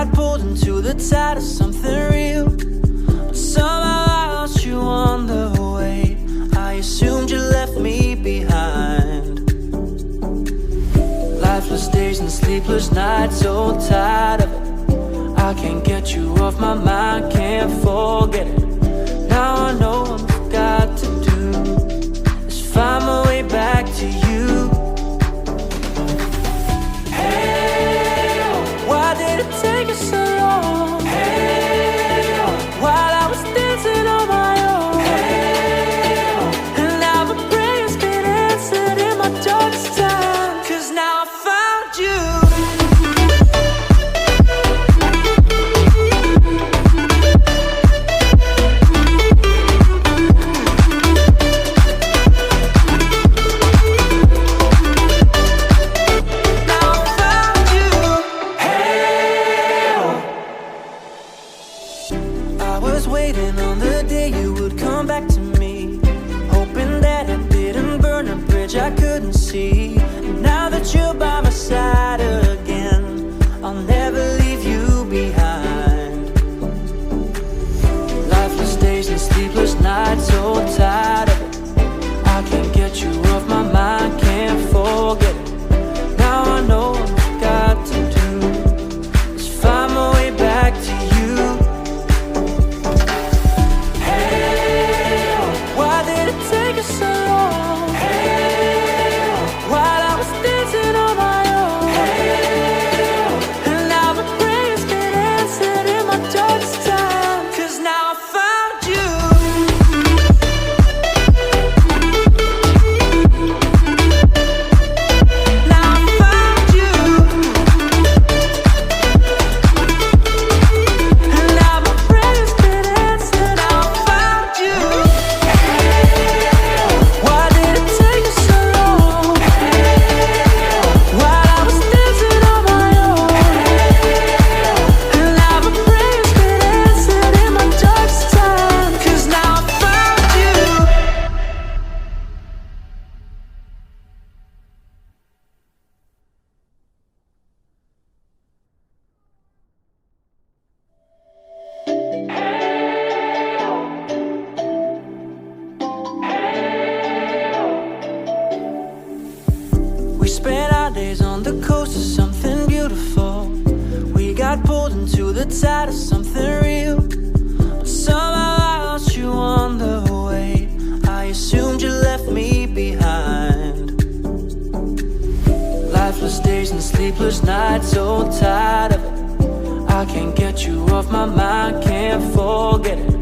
got pulled into the tide of something real, but somehow I lost you on the way. I assumed you left me behind. Lifeless days and sleepless nights, so tired of it. I can't get you off my mind, can't forget it. Now I know what I've got to do is find my way back to you. Hey, why did it take us so long? Hey, while I was dancing on my own. Hey, and now my prayers get answered in my darkest time, 'cause now I found you. Waiting on the day you would come back to me, hoping that it didn't burn a bridge I couldn't see. And now that you're by my side again, I'll never leave you behind. Lifeless days and sleepless nights, so tired of it. I can't get you off my mind, can't forget it. Now I know what I've got to do is find my way back to you. So long. Hey, while I was dancing on my own. Hey, and now my prayers get answered in my darkest time, 'cause now I found you. Now I found you. And now my prayers get answered. Now I found you. We spent our days on the coast of something beautiful. We got pulled into the tide of something real, but somehow I lost you on the way. I assumed you left me behind. Lifeless days and sleepless nights, so tired of it. I can't get you off my mind, can't forget it.